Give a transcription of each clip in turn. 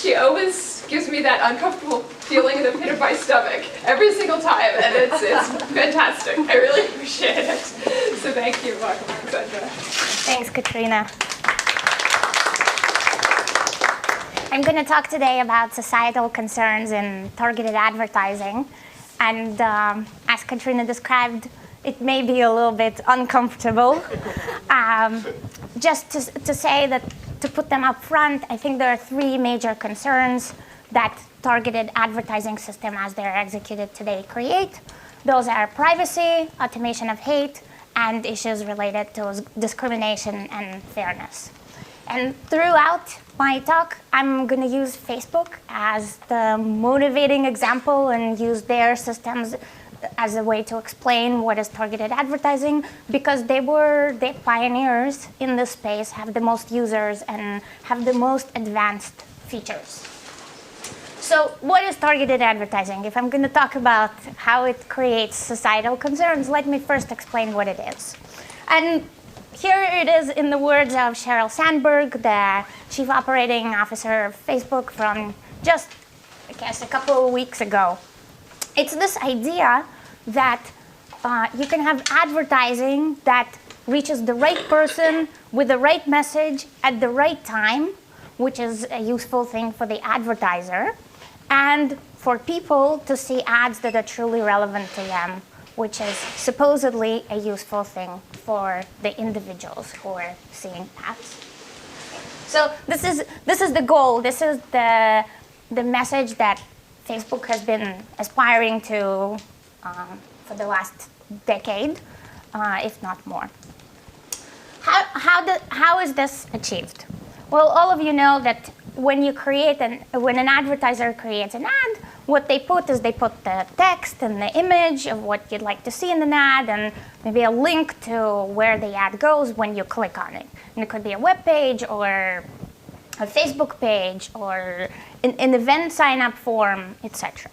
She always gives me that uncomfortable feeling in the pit of my stomach every single time, and it's fantastic. I really appreciate it. So thank you, Aleksandra. Thanks, Katrina. I'm going to talk today about societal concerns in targeted advertising. And as Katrina described, it may be a little bit uncomfortable. Just to say that, to put them up front, I think there are three major concerns that targeted advertising system as they're executed today create. Those are privacy, automation of hate, and issues related to discrimination and fairness. And throughout my talk, I'm going to use Facebook as the motivating example and use their systems as a way to explain what is targeted advertising, because they were the pioneers in this space, have the most users, and have the most advanced features. So what is targeted advertising? If I'm going to talk about how it creates societal concerns, let me first explain what it is. And here it is in the words of Sheryl Sandberg, the chief operating officer of Facebook from just, I guess, a couple of weeks ago. It's this idea that you can have advertising that reaches the right person with the right message at the right time, which is a useful thing for the advertiser, and for people to see ads that are truly relevant to them, which is supposedly a useful thing for the individuals who are seeing ads. So this is the goal. This is the message that Facebook has been aspiring to for the last decade, if not more. How is this achieved? Well, all of you know that when an advertiser creates an ad, what they put is they put the text and the image of what you'd like to see in an ad, and maybe a link to where the ad goes when you click on it. And it could be a web page or a Facebook page or an event sign-up form, etc.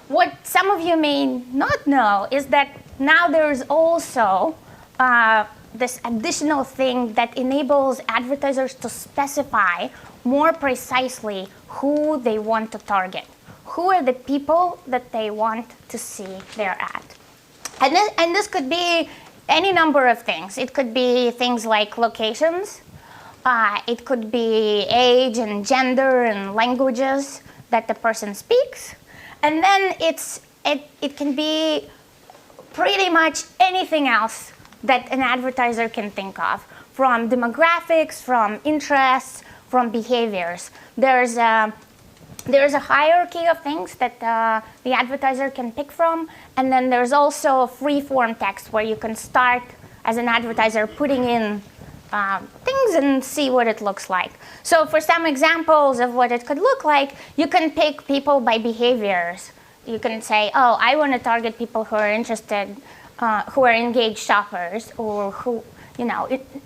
What some of you may not know is that now there is also this additional thing that enables advertisers to specify more precisely who they want to target. Who are the people that they want to see their ad? And this could be any number of things. It could be things like locations. It could be age and gender and languages that the person speaks. And then it can be pretty much anything else that an advertiser can think of, from demographics, from interests, from behaviors. There's a hierarchy of things that the advertiser can pick from, and then there's also free-form text where you can start as an advertiser putting in things and see what it looks like. So for some examples of what it could look like, you can pick people by behaviors. You can say, oh, I want to target people who are interested, who are engaged shoppers, or who,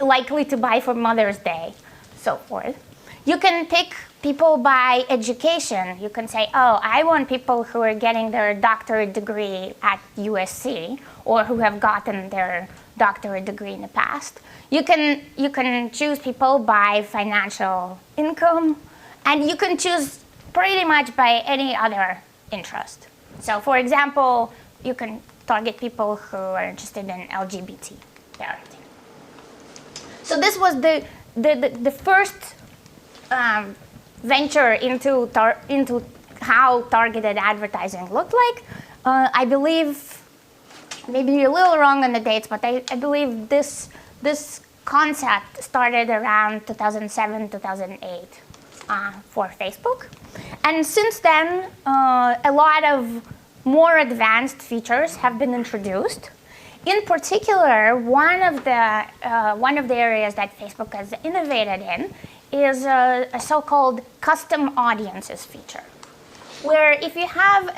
likely to buy for Mother's Day, so forth. You can pick people by education. You can say, oh, I want people who are getting their doctorate degree at USC, or who have gotten their doctorate degree in the past. You can choose people by financial income, and you can choose pretty much by any other interest. So for example, you can target people who are interested in LGBT parenting. So this was the first venture into how targeted advertising looked like. I believe, maybe a little wrong on the dates, but I believe this concept started around 2007, 2008 for Facebook. And since then, a lot of more advanced features have been introduced. In particular, one of the areas that Facebook has innovated in is a so-called custom audiences feature, where if you have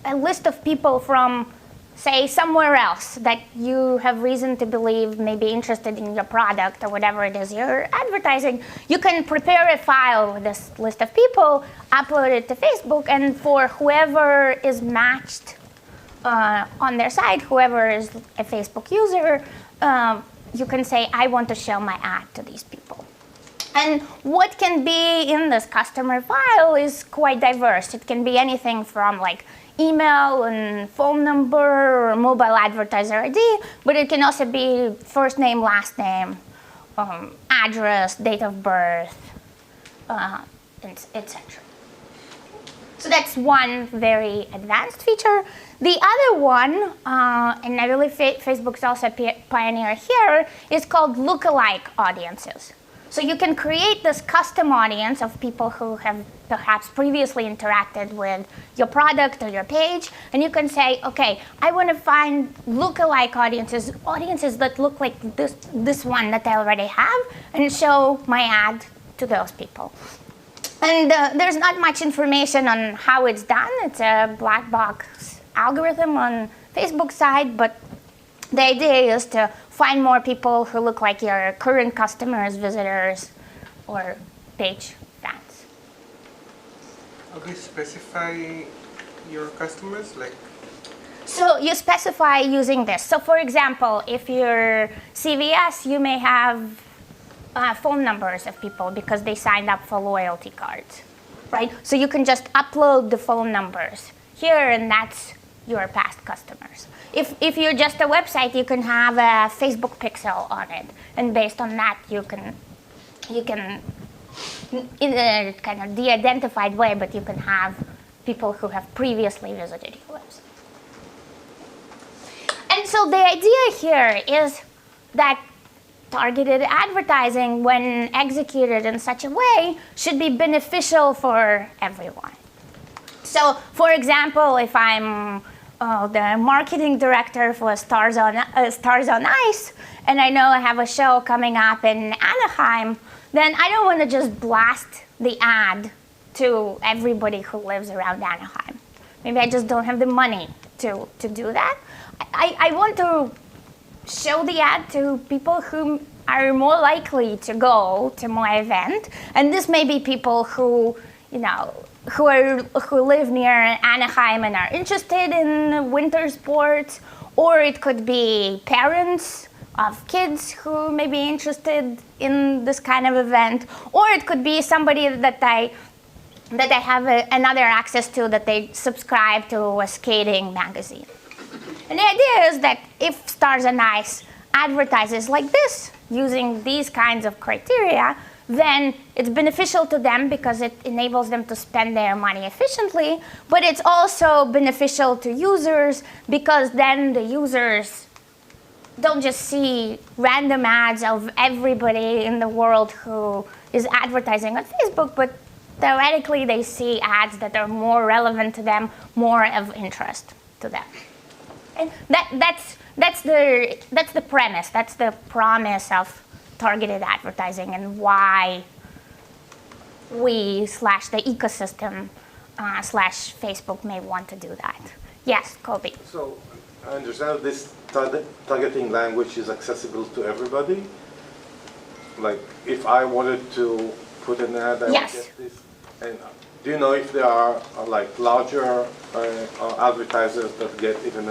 a list of people from, say, somewhere else that you have reason to believe may be interested in your product or whatever it is you're advertising, you can prepare a file with this list of people, upload it to Facebook, and for whoever is matched on their site, whoever is a Facebook user, you can say, I want to show my ad to these people. And what can be in this customer file is quite diverse. It can be anything from like email and phone number or mobile advertiser ID, but it can also be first name, last name, address, date of birth, etc. So that's one very advanced feature. The other one, and I believe Facebook's also a pioneer here, is called Lookalike Audiences. So you can create this custom audience of people who have perhaps previously interacted with your product or your page, and you can say, okay, I want to find lookalike audiences, audiences that look like this one that I already have, and show my ad to those people. And there's not much information on how it's done. It's a black box algorithm on Facebook's side, but the idea is to find more people who look like your current customers, visitors, or page fans. Okay, specify your customers, like. So you specify using this. So for example, if you're CVS, you may have phone numbers of people because they signed up for loyalty cards, right? So you can just upload the phone numbers here, and that's your past customers. If you're just a website, you can have a Facebook pixel on it, and based on that, you can, in a kind of de-identified way, but you can have people who have previously visited your website. And so the idea here is that targeted advertising, when executed in such a way, should be beneficial for everyone. So, for example, if I'm the marketing director for Stars on Ice, and I know I have a show coming up in Anaheim, then I don't want to just blast the ad to everybody who lives around Anaheim. Maybe I just don't have the money to do that. I want to show the ad to people who are more likely to go to my event, and this may be people who, who live near Anaheim and are interested in winter sports, or it could be parents of kids who may be interested in this kind of event, or it could be somebody that I have another access to, that they subscribe to a skating magazine. And the idea is that if Stars on Ice advertises like this, using these kinds of criteria, then it's beneficial to them because it enables them to spend their money efficiently, but it's also beneficial to users because then the users don't just see random ads of everybody in the world who is advertising on Facebook, but theoretically they see ads that are more relevant to them, more of interest to them. And that's the premise, that's the promise of targeted advertising, and why we / the ecosystem / Facebook may want to do that. Yes, Kobe. So I understand this targeting language is accessible to everybody. Like if I wanted to put an ad, I would get this. And do you know if there are like larger advertisers that get even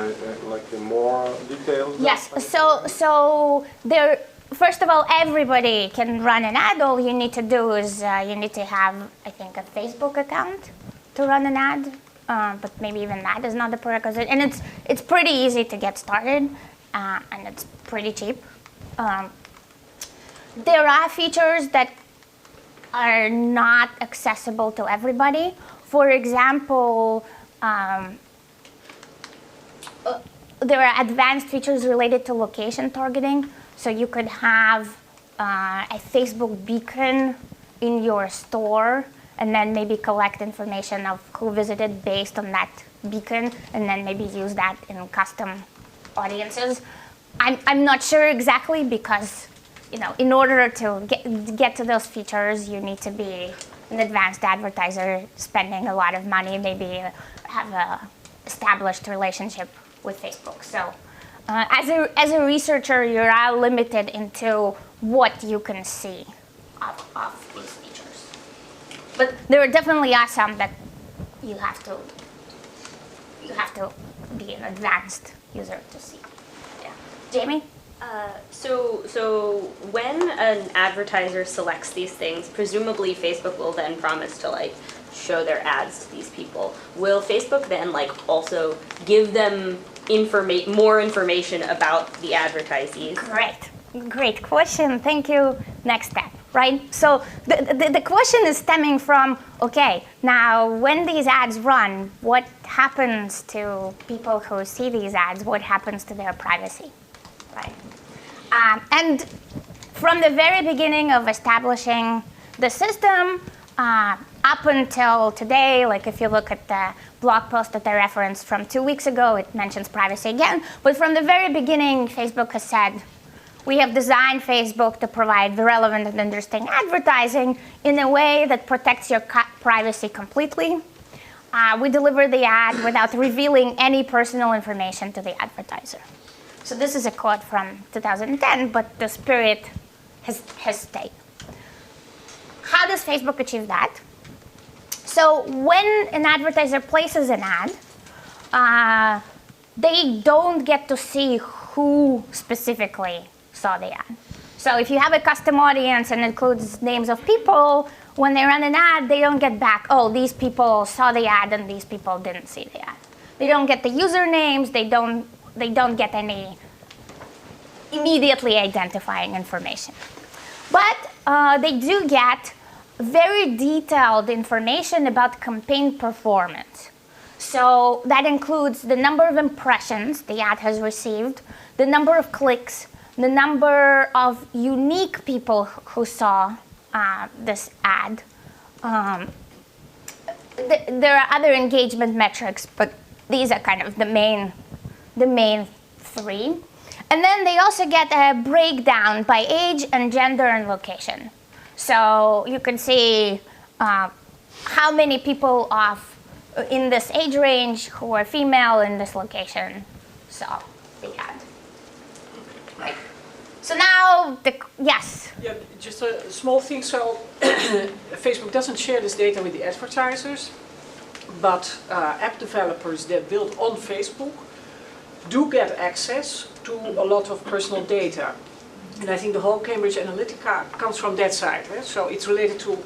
like a more detailed? Yes. So there. First of all, everybody can run an ad. All you need to do is you need to have, I think, a Facebook account to run an ad. But maybe even that is not the prerequisite. And it's pretty easy to get started, and it's pretty cheap. There are features that are not accessible to everybody. For example, there are advanced features related to location targeting. So you could have a Facebook beacon in your store, and then maybe collect information of who visited based on that beacon, and then maybe use that in custom audiences. I'm not sure exactly, because in order to get to those features, you need to be an advanced advertiser spending a lot of money, maybe have a established relationship with Facebook. So as a researcher, you're limited into what you can see of these features. But there definitely are some that you have to be an advanced user to see. Yeah. Jamie? So when an advertiser selects these things, presumably Facebook will then promise to like show their ads to these people. Will Facebook then like also give them more information about the advertisees? Great question. Thank you. Next step, right? So the question is stemming from, okay, now when these ads run, what happens to people who see these ads? What happens to their privacy, right? And from the very beginning of establishing the system, up until today, like if you look at the blog post that I referenced from 2 weeks ago, it mentions privacy again. But from the very beginning, Facebook has said, we have designed Facebook to provide relevant and interesting advertising in a way that protects your privacy completely. We deliver the ad without revealing any personal information to the advertiser. So this is a quote from 2010, but the spirit has stayed. How does Facebook achieve that? So when an advertiser places an ad, they don't get to see who specifically saw the ad. So if you have a custom audience and includes names of people, when they run an ad, they don't get back, oh, these people saw the ad and these people didn't see the ad. They don't get the usernames, they don't get any immediately identifying information. But they do get very detailed information about campaign performance. So that includes the number of impressions the ad has received, the number of clicks, the number of unique people who saw this ad. There are other engagement metrics, but these are kind of the main three. And then they also get a breakdown by age and gender and location. So you can see how many people in this age range who are female in this location saw the ad. Right. So now, yes? Yeah, just a small thing. So Facebook doesn't share this data with the advertisers, but app developers that build on Facebook do get access to a lot of personal data. And I think the whole Cambridge Analytica comes from that side. Right? So it's related to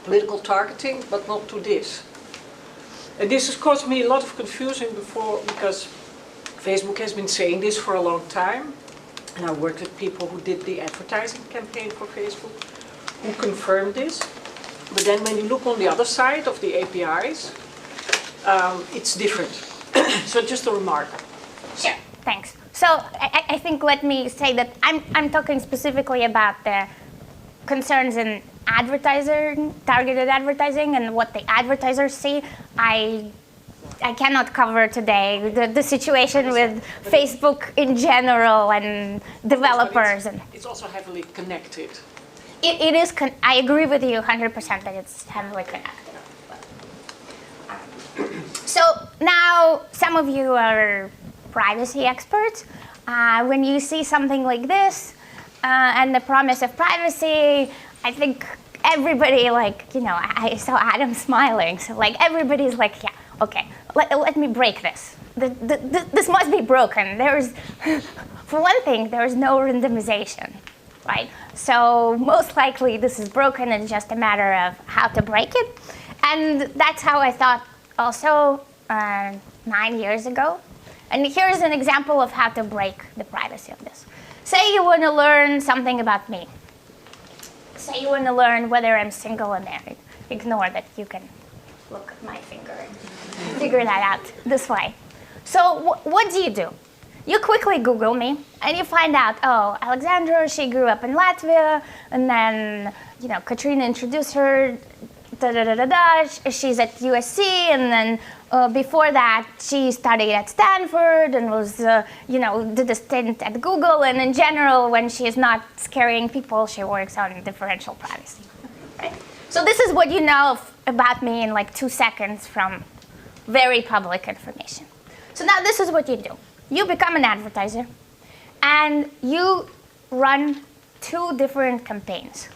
political targeting, but not to this. And this has caused me a lot of confusion before, because Facebook has been saying this for a long time. And I worked with people who did the advertising campaign for Facebook, who confirmed this. But then when you look on the other side of the APIs, it's different. So just a remark. Sure, thanks. So I think let me say that I'm talking specifically about the concerns in targeted advertising and what the advertisers see. I cannot cover today the situation with Facebook in general and developers. It's also heavily connected. It is. I agree with you 100% that it's heavily connected. So now some of you are privacy experts. When you see something like this and the promise of privacy, I think everybody, I saw Adam smiling. So everybody's like, yeah, okay, let me break this. This must be broken. For one thing, there is no randomization, right? So most likely this is broken. It's just a matter of how to break it. And that's how I thought also 9 years ago. And here's an example of how to break the privacy of this. Say you want to learn something about me. Say you want to learn whether I'm single or married. Ignore that. You can look at my finger and figure that out this way. So what do? You quickly Google me, and you find out, oh, Aleksandra, she grew up in Latvia, and then, Katrina introduced her, she's at USC, and then before that, she studied at Stanford and was, did a stint at Google. And in general, when she is not scaring people, she works on differential privacy. Right? So this is what you know about me in 2 seconds from very public information. So now this is what you do. You become an advertiser, and you run 2 different campaigns.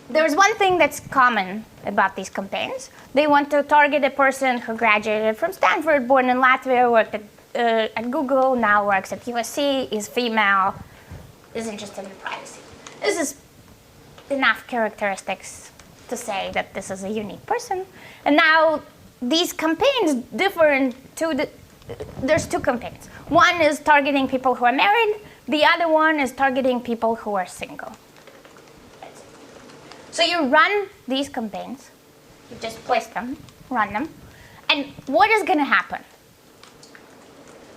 There's one thing that's common about these campaigns. They want to target a person who graduated from Stanford, born in Latvia, worked at Google, now works at USC, is female, is interested in privacy. This is enough characteristics to say that this is a unique person. And now these campaigns differ there's two campaigns. One is targeting people who are married. The other one is targeting people who are single. So you run these campaigns. You just place them, run them. And what is going to happen?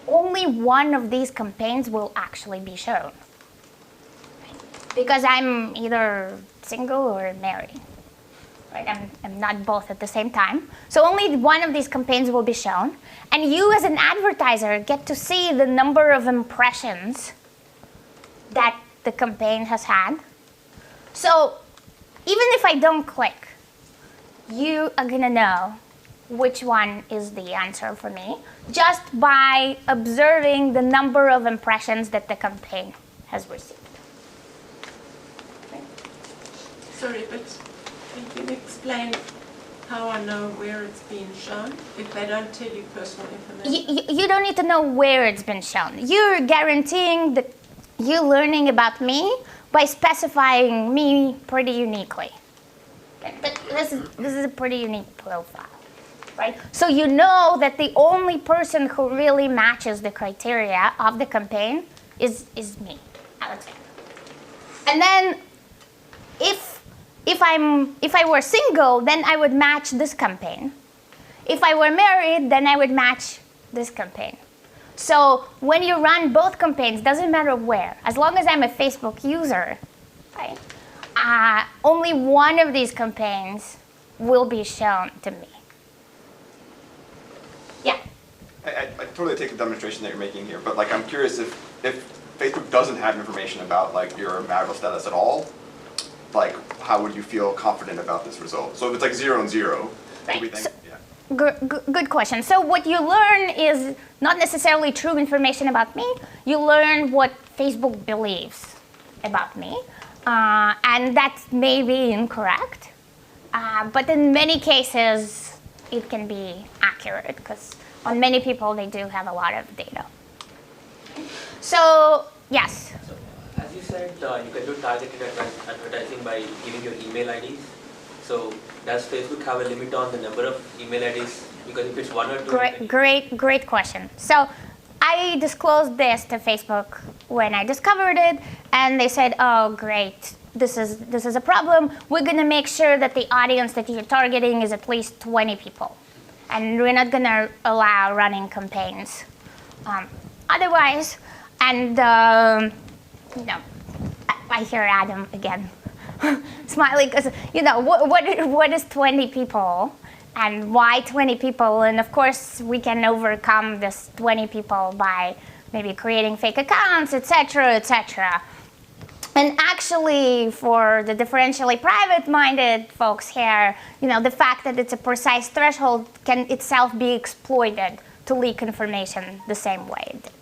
Only one of these campaigns will actually be shown. Because I'm either single or married. Right? I'm not both at the same time. So only one of these campaigns will be shown. And you as an advertiser get to see the number of impressions that the campaign has had. So even if I don't click, you are going to know which one is the answer for me just by observing the number of impressions that the campaign has received. Sorry, but can you explain how I know where it's being shown if they don't tell you personal information? You don't need to know where it's been shown. You're guaranteeing that you learning about me by specifying me pretty uniquely. This is a pretty unique profile, right? So you know that the only person who really matches the criteria of the campaign is me, Aleksandra. And then if I were single, then I would match this campaign. If I were married, then I would match this campaign. So when you run both campaigns, doesn't matter where, as long as I'm a Facebook user, right? Only one of these campaigns will be shown to me. Yeah. I totally take the demonstration that you're making here, but like I'm curious if Facebook doesn't have information about like your marital status at all, like how would you feel confident about this result? So if it's like 0 and 0, do we think? So, good question. So what you learn is not necessarily true information about me. You learn what Facebook believes about me. And that may be incorrect. But in many cases, it can be accurate because on many people, they do have a lot of data. So, yes? So, as you said, you can do targeted advertising by giving your email IDs. So, does Facebook have a limit on the number of email IDs? Because if it's 1 or 2... Great question. So, I disclosed this to Facebook when I discovered it, and they said, oh, great, this is a problem. We're going to make sure that the audience that you're targeting is at least 20 people. And we're not going to allow running campaigns otherwise. And, I hear Adam again smiling because, what is 20 people? And why 20 people? And of course, we can overcome this 20 people by maybe creating fake accounts, etc., etc. And actually, for the differentially private-minded folks here, the fact that it's a precise threshold can itself be exploited to leak information the same way it did.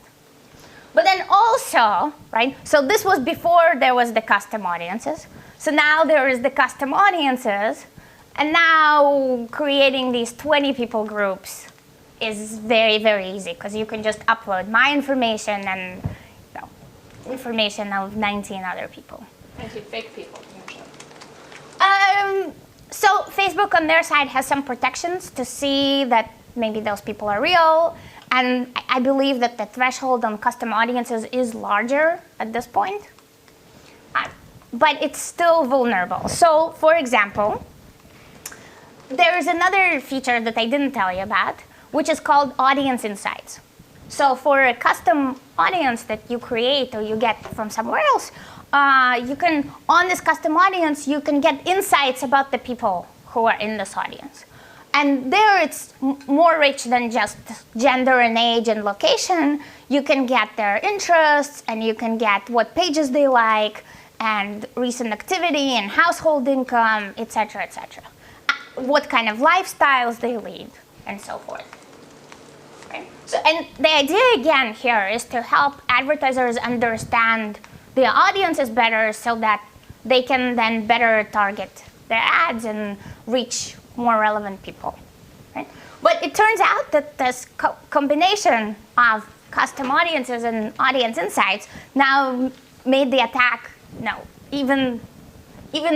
But then also, right, so this was before there was the custom audiences. So now there is the custom audiences. And now creating these 20 people groups is very, very easy because you can just upload my information and information of 19 other people. 19 fake people. So Facebook on their side has some protections to see that maybe those people are real. And I believe that the threshold on custom audiences is larger at this point. But it's still vulnerable. So, for example, there is another feature that I didn't tell you about, which is called audience insights. So for a custom audience that you create or you get from somewhere else, on this custom audience, you can get insights about the people who are in this audience. And there it's more rich than just gender and age and location. You can get their interests and you can get what pages they like and recent activity and household income, etc., etc. What kind of lifestyles they lead, and so forth. Right? So, and the idea again here is to help advertisers understand the audiences better so that they can then better target their ads and reach more relevant people. Right? But it turns out that this combination of custom audiences and audience insights now made the attack even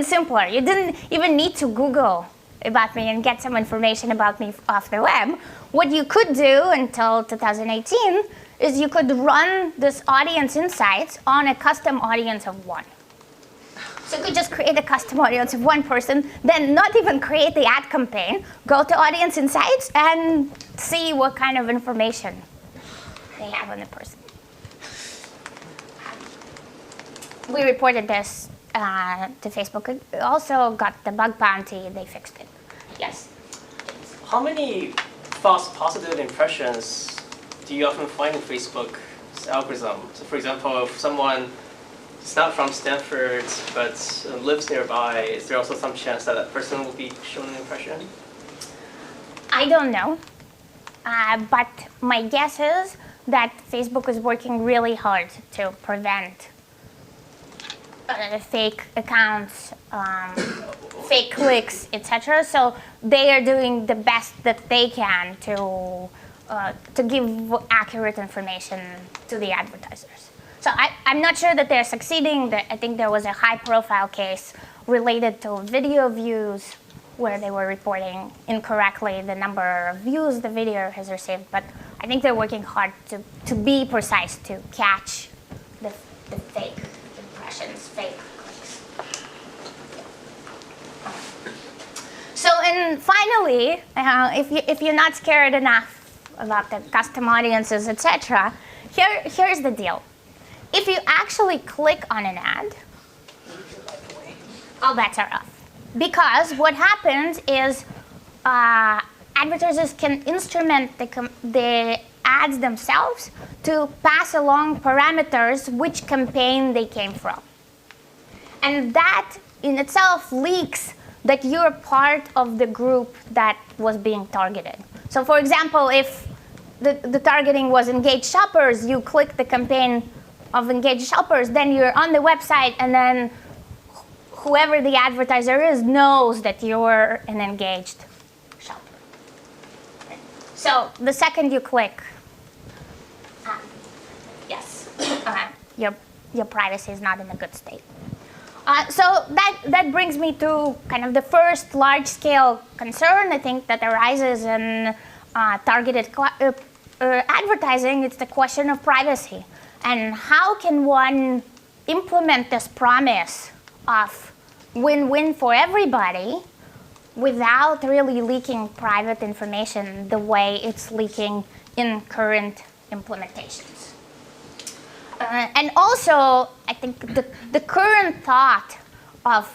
simpler. You didn't even need to Google about me and get some information about me off the web. What you could do until 2018 is you could run this audience insights on a custom audience of one. So you could just create a custom audience of one person, then not even create the ad campaign, go to audience insights and see what kind of information they have on the person. We reported this to Facebook. It also got the bug bounty. They fixed it. Yes? How many false positive impressions do you often find in Facebook's algorithm? So for example, if someone is not from Stanford but lives nearby, is there also some chance that that person will be shown an impression? I don't know. But my guess is that Facebook is working really hard to prevent fake accounts, fake clicks, etc. So they are doing the best that they can to give accurate information to the advertisers. So I'm not sure that they're succeeding. I think there was a high-profile case related to video views where they were reporting incorrectly the number of views the video has received. But I think they're working hard to be precise, to catch the fake impressions, fake clicks. So, and finally, if you're not scared enough about the custom audiences, etc., here's the deal. If you actually click on an ad, all bets are off. Because what happens is advertisers can instrument the ads themselves to pass along parameters which campaign they came from. And that in itself leaks that you're part of the group that was being targeted. So for example, if the targeting was engaged shoppers, you click the campaign of engaged shoppers, then you're on the website, and then whoever the advertiser is knows that you're an engaged shopper. So the second you click, yes, your privacy is not in a good state. So that brings me to kind of the first large-scale concern, I think, that arises in targeted advertising. It's the question of privacy. And how can one implement this promise of win-win for everybody without really leaking private information the way it's leaking in current implementations? And also, I think the current thought of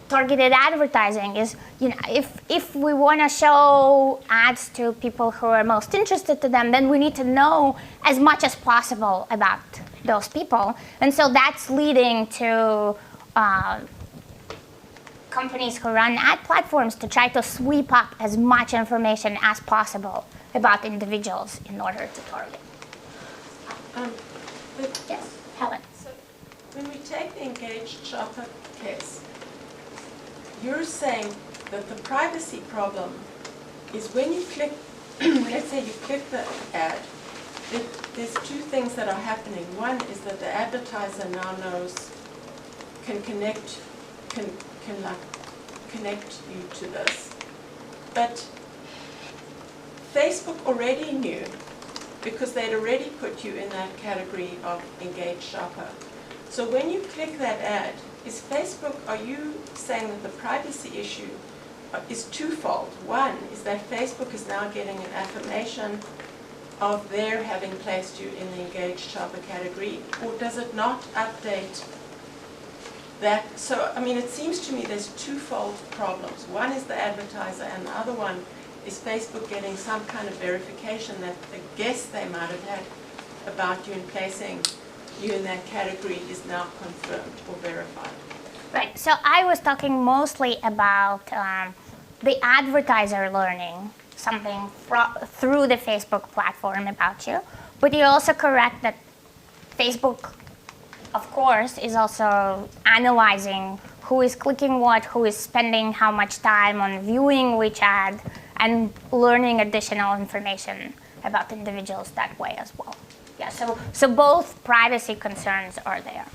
targeted advertising is, if we want to show ads to people who are most interested to them, then we need to know as much as possible about those people. And so that's leading to companies who run ad platforms to try to sweep up as much information as possible about individuals in order to target. Yes, Helen. So when we take the engaged shopper case, you're saying that the privacy problem is when you click, let's say you click the ad, there's two things that are happening. One is that the advertiser now can connect you to this. But Facebook already knew, because they'd already put you in that category of engaged shopper. So when you click that ad, are you saying that the privacy issue is twofold? One is that Facebook is now getting an affirmation of their having placed you in the engaged shopper category, or does it not update that? So, I mean, it seems to me there's twofold problems. One is the advertiser, and the other one is Facebook getting some kind of verification that the guess they might have had about you and placing you in that category is now confirmed or verified. Right, so I was talking mostly about the advertiser learning something through the Facebook platform about you. But you're also correct that Facebook, of course, is also analyzing who is clicking what, who is spending how much time on viewing which ad, and learning additional information about individuals that way as well. Yeah, so both privacy concerns are there.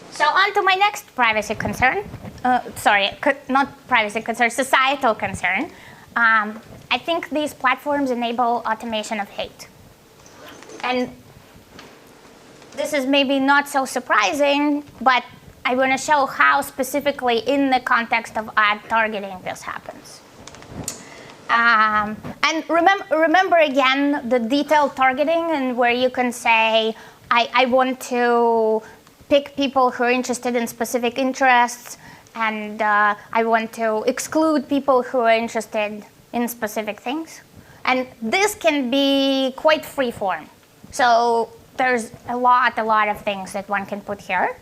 So on to my next privacy concern. Not privacy concern, societal concern. I think these platforms enable automation of hate. And this is maybe not so surprising, but I want to show how specifically in the context of ad targeting this happens. And remember again the detailed targeting, and where you can say, I want to pick people who are interested in specific interests, and I want to exclude people who are interested in specific things. And this can be quite free-form. So there's a lot of things that one can put here.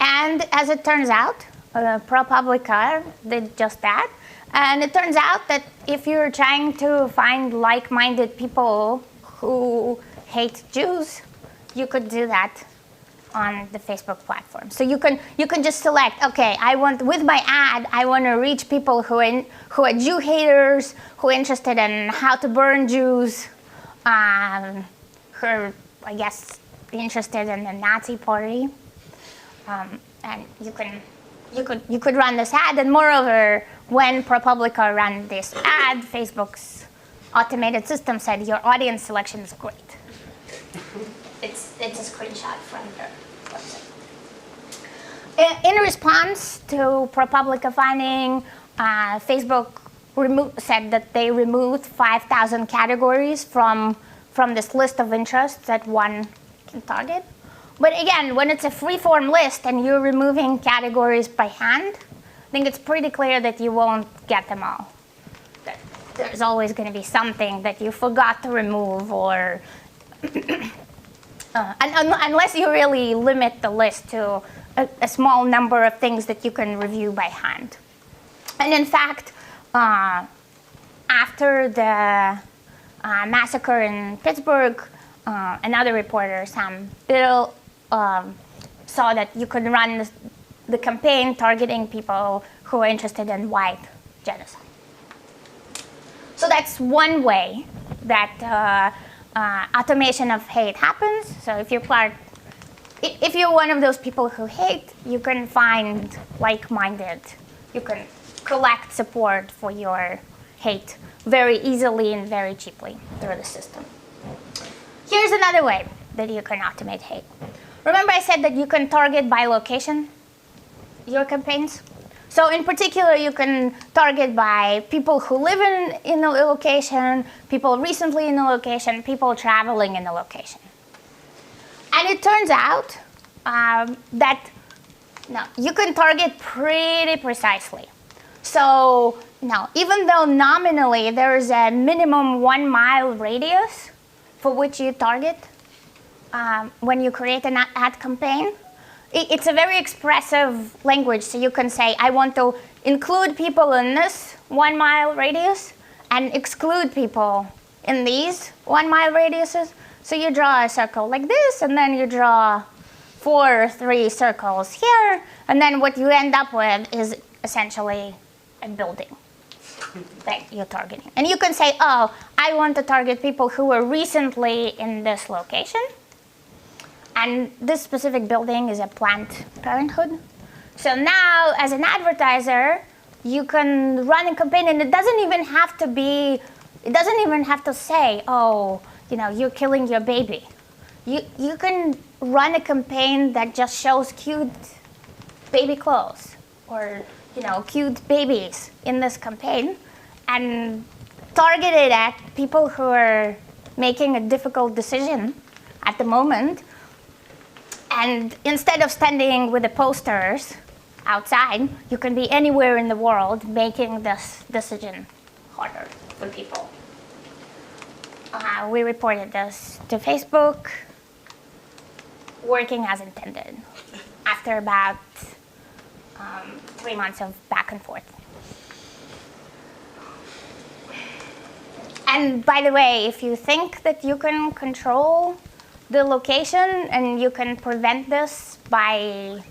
And as it turns out, ProPublica did just that. And it turns out that if you're trying to find like-minded people who hate Jews, you could do that on the Facebook platform. So you can just select, okay, with my ad, I want to reach people who are Jew haters, who are interested in how to burn Jews, who are, I guess, interested in the Nazi party. And you could run this ad, and moreover, when ProPublica ran this ad, Facebook's automated system said your audience selection is great. It's a screenshot from their website. In response to ProPublica finding, Facebook said that they removed 5,000 categories from this list of interests that one can target. But again, when it's a free-form list and you're removing categories by hand, I think it's pretty clear that you won't get them all. There's always going to be something that you forgot to remove, or unless you really limit the list to a small number of things that you can review by hand. And in fact, after the massacre in Pittsburgh, another reporter, Sam Biddle, saw that you could run the campaign targeting people who are interested in white genocide. So that's one way that automation of hate happens. So if you're one of those people who hate, you can find like-minded. You can collect support for your hate very easily and very cheaply through the system. Here's another way that you can automate hate. Remember I said that you can target by location your campaigns? So in particular, you can target by people who live in a location, people recently in a location, people traveling in a location. And it turns out that you can target pretty precisely. So now, even though nominally there is a minimum 1 mile radius for which you target when you create an ad campaign, it's a very expressive language. So you can say, I want to include people in this 1 mile radius and exclude people in these 1 mile radiuses. So you draw a circle like this, and then you draw 4 or 3 circles here, and then what you end up with is essentially a building that you're targeting. And you can say, oh, I want to target people who were recently in this location. And this specific building is a Planned Parenthood. So now, as an advertiser, you can run a campaign, and it doesn't even have to say, oh, you're killing your baby. You can run a campaign that just shows cute baby clothes, or cute babies in this campaign, and target it at people who are making a difficult decision at the moment. And instead of standing with the posters outside, you can be anywhere in the world making this decision harder for people. We reported this to Facebook, working as intended, after about 3 months of back and forth. And by the way, if you think that you can control the location and you can prevent this by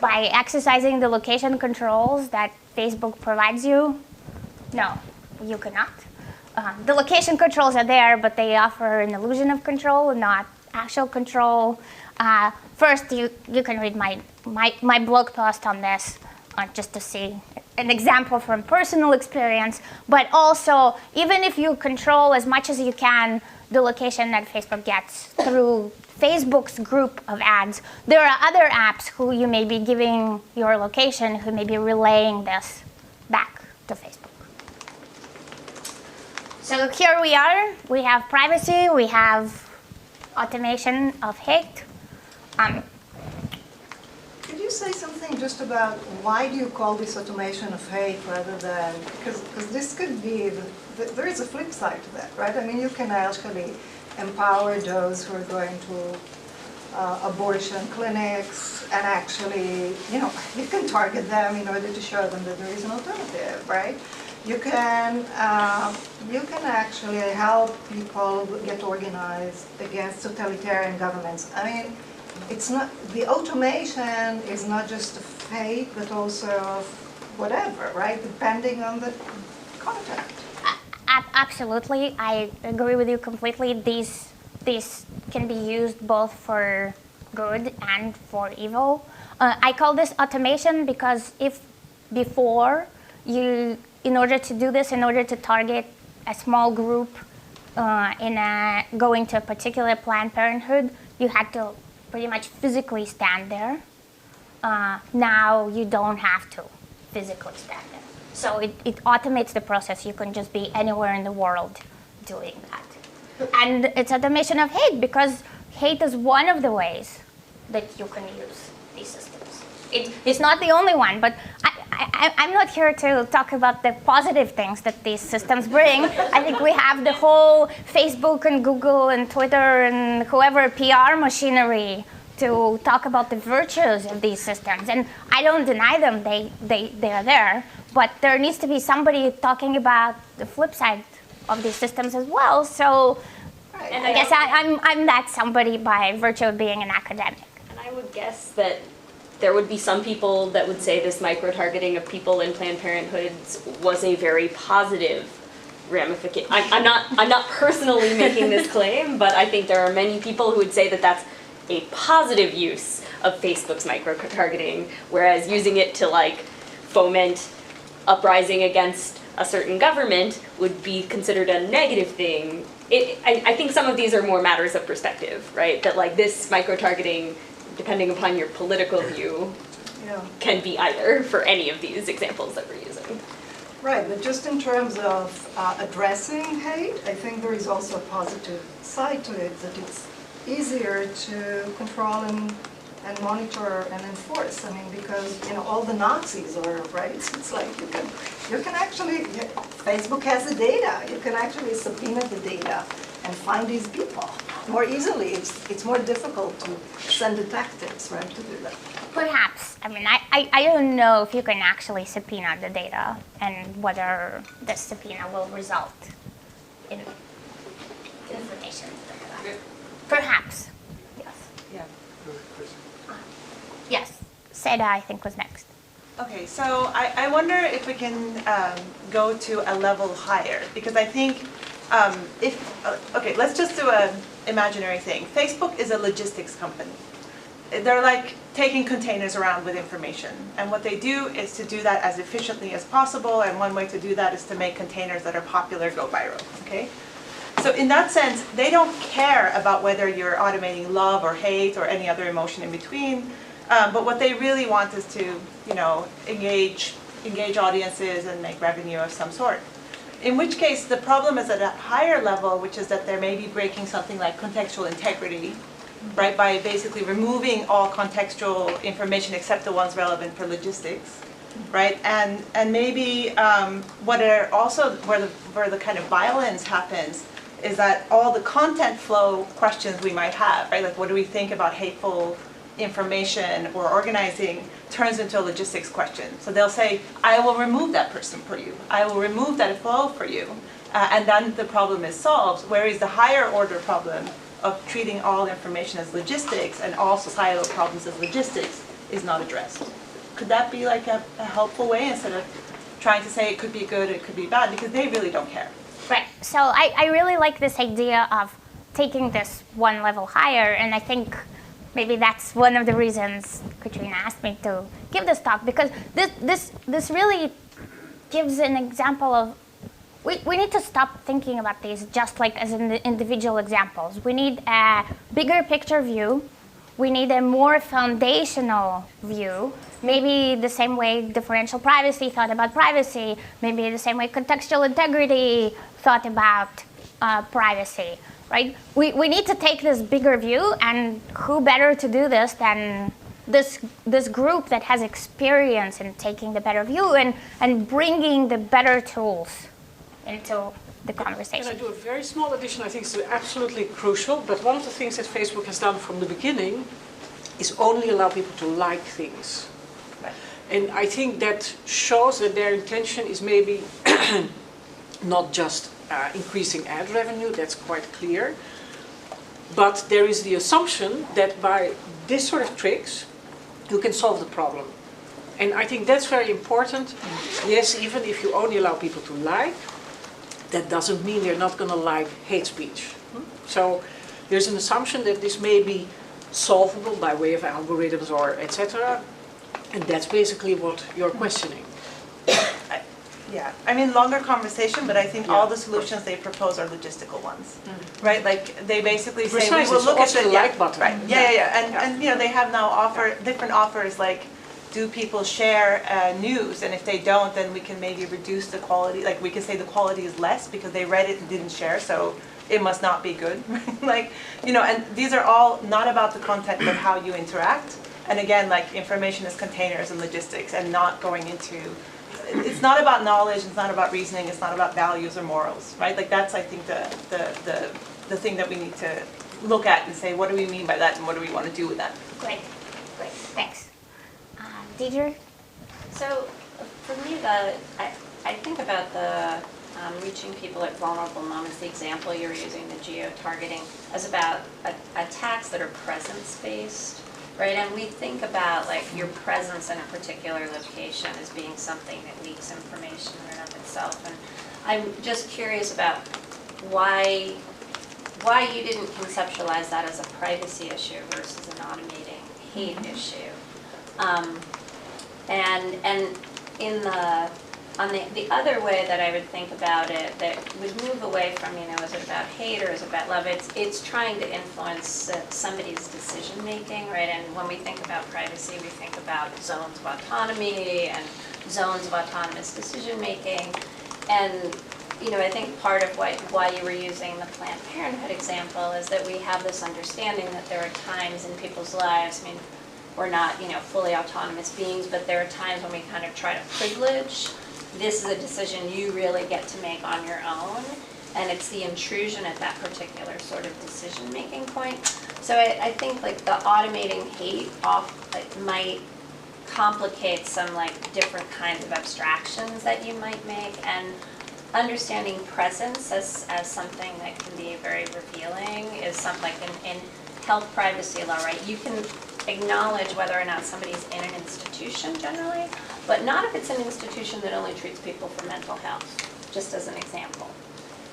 exercising the location controls that Facebook provides you, no, you cannot. the location controls are there, but they offer an illusion of control, not actual control. First, you can read my blog post on this just to see an example from personal experience. But also, even if you control as much as you can the location that Facebook gets through Facebook's group of ads, there are other apps who you may be giving your location who may be relaying this back to Facebook. So here we are. We have privacy. We have automation of hate. Could you say something just about why do you call this automation of hate rather than, because this could be, there is a flip side to that, right? I mean, you can actually empower those who are going to abortion clinics and actually, you can target them in order to show them that there is an alternative, right? You can actually help people get organized against totalitarian governments. I mean, it's not, the automation is not just of hate, but also of whatever, right? Depending on the content. Absolutely, I agree with you completely. These can be used both for good and for evil. I call this automation because if before in order to do this, in order to target a small group going to a particular Planned Parenthood, you had to pretty much physically stand there. Now you don't have to physically stand there. So it automates the process. You can just be anywhere in the world doing that. And it's automation of hate because hate is one of the ways that you can use these systems. It's not the only one, but I'm not here to talk about the positive things that these systems bring. I think we have the whole Facebook and Google and Twitter and whoever PR machinery to talk about the virtues of these systems. And I don't deny them, they are there. But there needs to be somebody talking about the flip side of these systems as well. So and I guess I'm that somebody by virtue of being an academic. And I would guess that there would be some people that would say this micro-targeting of people in Planned Parenthoods was a very positive ramification. I'm not personally making this claim, but I think there are many people who would say that that's a positive use of Facebook's micro-targeting, whereas using it to foment uprising against a certain government would be considered a negative thing. I think some of these are more matters of perspective, right? That this micro-targeting, depending upon your political view, can be either for any of these examples that we're using. Right, but just in terms of addressing hate, I think there is also a positive side to it, that it's easier to control and monitor and enforce. I mean, because all the Nazis are, right? It's like you can actually, Facebook has the data. You can actually subpoena the data and find these people more easily. It's more difficult to send detectives, right, to do that. Perhaps. I mean, I don't know if you can actually subpoena the data and whether the subpoena will result in information. Perhaps. Yes. Yeah. Yes. Seda, I think, was next. Okay, so I wonder if we can go to a level higher, because I think okay, let's just do an imaginary thing. Facebook is a logistics company. They're like taking containers around with information, and what they do is to do that as efficiently as possible, and one way to do that is to make containers that are popular go viral, okay? So in that sense, they don't care about whether you're automating love or hate or any other emotion in between, but what they really want is to, engage audiences and make revenue of some sort. In which case, the problem is at a higher level, which is that they're maybe breaking something like contextual integrity, right, by basically removing all contextual information except the ones relevant for logistics, right? And maybe where the kind of violence happens is that all the content flow questions we might have, right? Like, what do we think about hateful information or organizing turns into a logistics question. So they'll say, I will remove that person for you. I will remove that flow for you. And then the problem is solved, whereas the higher order problem of treating all information as logistics and all societal problems as logistics is not addressed. Could that be like a helpful way instead of trying to say it could be good, it could be bad, because they really don't care. Right. So I really like this idea of taking this one level higher, and I think maybe that's one of the reasons Katrina asked me to give this talk, because this really gives an example of we need to stop thinking about these just like as individual examples. We need a bigger picture view. We need a more foundational view. Maybe the same way differential privacy thought about privacy. Maybe the same way contextual integrity thought about privacy. Right? We need to take this bigger view, and who better to do this than this group that has experience in taking the better view and bringing the better tools into the conversation. Can I do a very small addition? I think it's absolutely crucial, but one of the things that Facebook has done from the beginning is only allow people to like things. And I think that shows that their intention is maybe not just increasing ad revenue, that's quite clear, but there is the assumption that by this sort of tricks, you can solve the problem. And I think that's very important. Yes, even if you only allow people to like, that doesn't mean they're not going to like hate speech. So there's an assumption that this may be solvable by way of algorithms or etc. And that's basically what you're questioning. Yeah, I mean, longer conversation, but I think all the solutions they propose are logistical ones, right? Like they basically say, we will look at the like button. Right. And you know, they have now different offers like, do people share news? And if they don't, then we can maybe reduce the quality. Like we can say the quality is less because they read it and didn't share, so it must not be good. Like, you know, and these are all not about the content, but how you interact. And again, like information is containers and logistics, and not going into. It's not about knowledge. It's not about reasoning. It's not about values or morals, right? Like that's, I think, the thing that we need to look at and say, what do we mean by that, and what do we want to do with that? Great, thanks. Deidre? So for me, I think about the reaching people at vulnerable moments, the example you're using, the geo-targeting, as about attacks that are presence-based, right? And we think about like your presence in a particular location as being something that leaks information in and of itself. And I'm just curious about why you didn't conceptualize that as a privacy issue versus an automating hate issue. And in the other way that I would think about it, that would move away from, you know, is it about hate or is it about love? It's trying to influence somebody's decision making, right? And when we think about privacy, we think about zones of autonomy and zones of autonomous decision making. And you know, I think part of why you were using the Planned Parenthood example is that we have this understanding that there are times in people's lives, I mean, we're not, you know, fully autonomous beings, but there are times when we kind of try to privilege. This is a decision you really get to make on your own, and it's the intrusion at that particular sort of decision-making point. So I think like the automating hate might complicate some like different kinds of abstractions that you might make, and understanding presence as something that can be very revealing is something like in health privacy law, right? You can acknowledge whether or not somebody's in an institution generally, but not if it's an institution that only treats people for mental health, just as an example,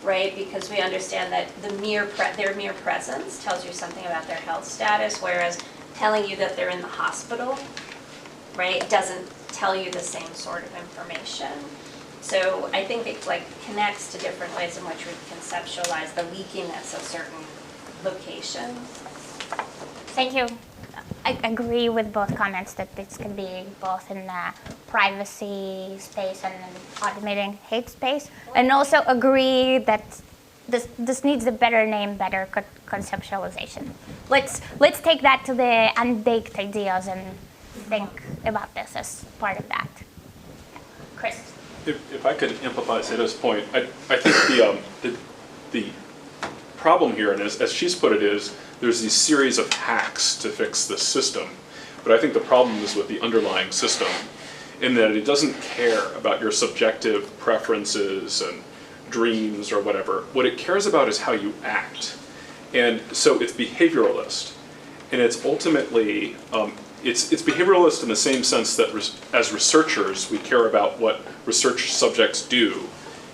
right? Because we understand that their mere presence tells you something about their health status, whereas telling you that they're in the hospital, right, doesn't tell you the same sort of information. So I think it like connects to different ways in which we conceptualize the leakiness of certain locations. Thank you. I agree with both comments that this can be both in the privacy space and in automating hate space, and also agree that this needs a better name, better conceptualization. Let's take that to the Unbaked Ideas and think about this as part of that. Chris. If I could empathize Ida's point, I think the problem here, and as she's put it, is there's these series of hacks to fix this system. But I think the problem is with the underlying system, in that it doesn't care about your subjective preferences and dreams or whatever. What it cares about is how you act. And so it's behavioralist. And it's ultimately, it's behavioralist in the same sense that as researchers, we care about what research subjects do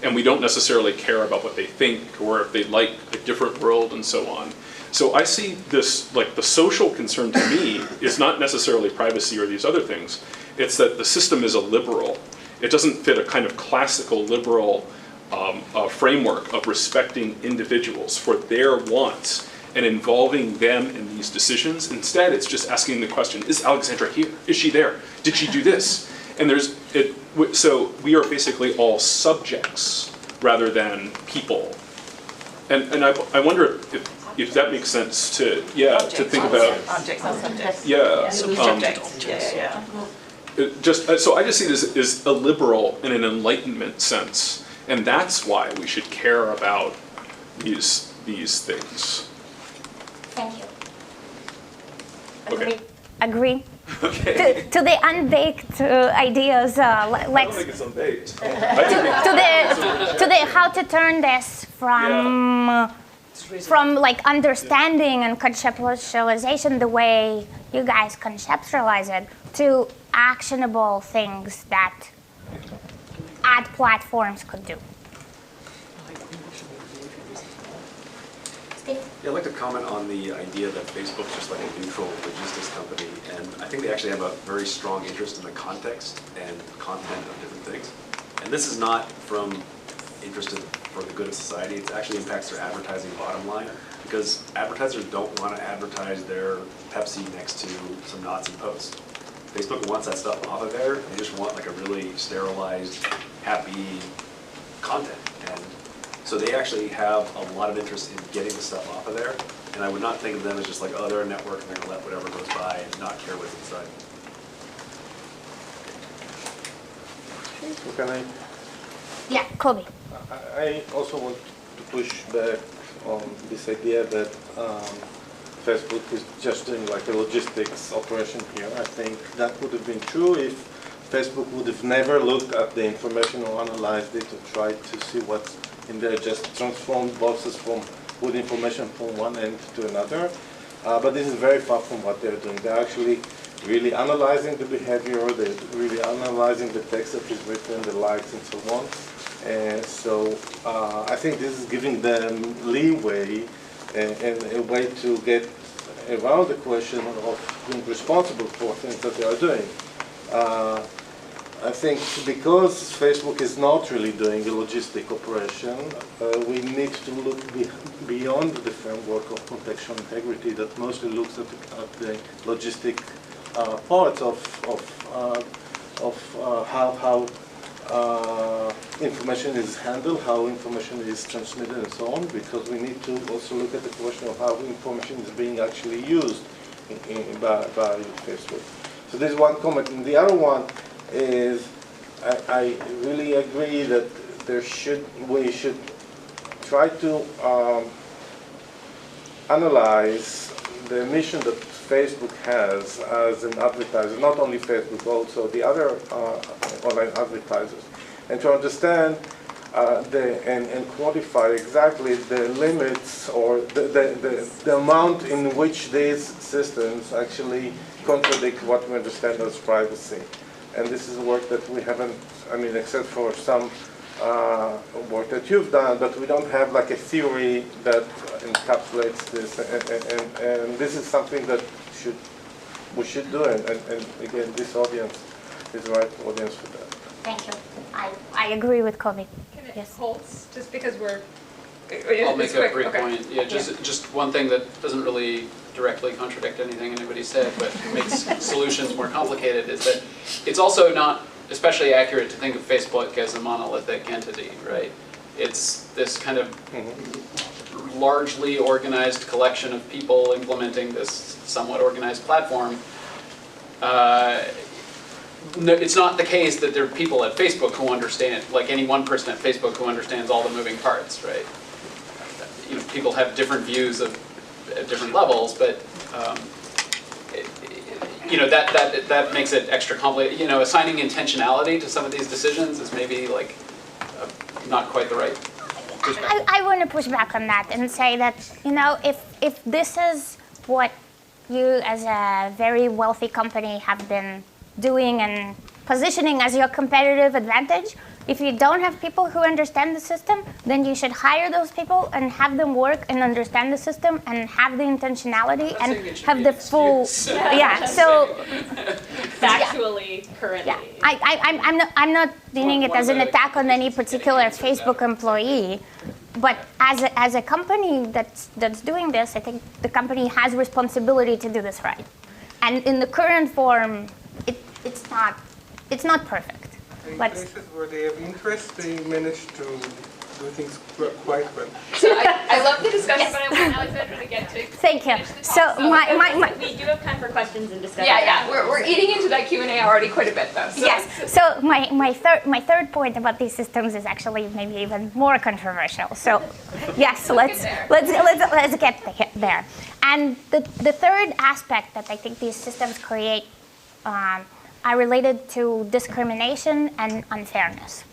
and we don't necessarily care about what they think or if they like a different world and so on. So I see this, like the social concern to me is not necessarily privacy or these other things. It's that the system is a liberal. It doesn't fit a kind of classical liberal framework of respecting individuals for their wants and involving them in these decisions. Instead, it's just asking the question, is Aleksandra here? Is she there? Did she do this? And so we are basically all subjects rather than people. And I wonder if that makes sense to, to think about. Objects, not subjects. Yeah. Subjects. Yeah. So I just see this as a liberal in an enlightenment sense, and that's why we should care about these things. Thank you. Okay. Agree. Okay. To the unbaked ideas, I don't think it's unbaked. to the how to turn this from like understanding and conceptualization the way you guys conceptualize it to actionable things that ad platforms could do. Yeah, I'd like to comment on the idea that Facebook's just like a neutral logistics company, and I think they actually have a very strong interest in the context and content of different things. And this is not from interest for the good of society, it actually impacts their advertising bottom line, because advertisers don't want to advertise their Pepsi next to some knots and posts. Facebook wants that stuff off of there, they just want like a really sterilized, happy content. And so they actually have a lot of interest in getting the stuff off of there, and I would not think of them as just like, oh, they're a network and they're going to let whatever goes by and not care what's inside. Can I? Yeah, Kobe. I also want to push back on this idea that Facebook is just doing like a logistics operation here. I think that would have been true if Facebook would have never looked at the information or analyzed it or tried to see what's in there, just transformed boxes with information from one end to another. But this is very far from what they're doing. They're actually really analyzing the behavior, they're really analyzing the text that is written, the likes and so on. And so I think this is giving them leeway and a way to get around the question of being responsible for things that they are doing. I think because Facebook is not really doing a logistic operation, we need to look beyond the framework of contextual integrity that mostly looks at the logistic parts of how information is handled, how information is transmitted, and so on, because we need to also look at the question of how information is being actually used by Facebook. So this is one comment. And the other one is I really agree that we should try to analyze the mission that Facebook has as an advertiser, not only Facebook, also the other online advertisers, and to understand and quantify exactly the limits or the amount in which these systems actually contradict what we understand as privacy. And this is work that we haven't, except for some work that you've done, but we don't have like a theory that encapsulates this. And this is something that we should do. And again, this audience is the right audience for that. Thank you. I agree with Kobe. Can it Yes. Holtz, just because we're. I'll make a brief okay. point. Yeah, just one thing that doesn't really directly contradict anything anybody said, but makes solutions more complicated, is that it's also not especially accurate to think of Facebook as a monolithic entity, right? It's this kind of largely organized collection of people implementing this somewhat organized platform. No, it's not the case that there are people at Facebook who understand, like any one person at Facebook who understands all the moving parts, right? People have different views at different levels, but that makes it extra complicated. Assigning intentionality to some of these decisions is maybe like not quite the right perspective. I want to push back on that and say that, if this is what you as a very wealthy company have been doing and positioning as your competitive advantage, If you don't have people who understand the system, then you should hire those people and have them work and understand the system and have the intentionality and have the full. Yeah. So Factually, currently. Yeah. I'm not meaning it as an attack on any particular Facebook employee, but as a company that's doing this, I think the company has responsibility to do this right. And in the current form, it's not perfect. In But places where they have interest, they manage to do things quite well. So I love the discussion, but I want Aleksandra to get to. Thank you. So We do have time for questions and discussion. Yeah. We're eating into that Q&A already quite a bit, though. So. yes. So my third point about these systems is actually maybe even more controversial. So yes, let's get there. And the third aspect that I think these systems create are related to discrimination and unfairness.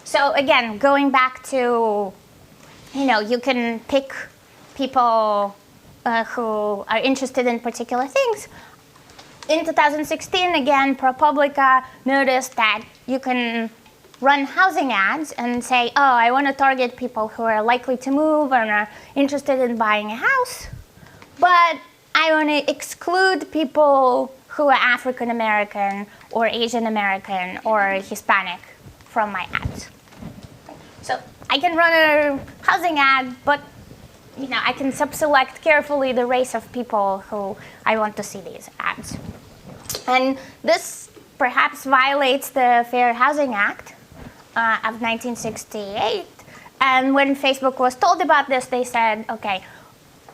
So again, going back to, you can pick people who are interested in particular things. In 2016, again, ProPublica noticed that you can run housing ads and say, oh, I want to target people who are likely to move and are interested in buying a house, but I want to exclude people who are African American or Asian American or Hispanic from my ads. So I can run a housing ad, but I can sub-select carefully the race of people who I want to see these ads. And this perhaps violates the Fair Housing Act of 1968. And when Facebook was told about this, they said, okay,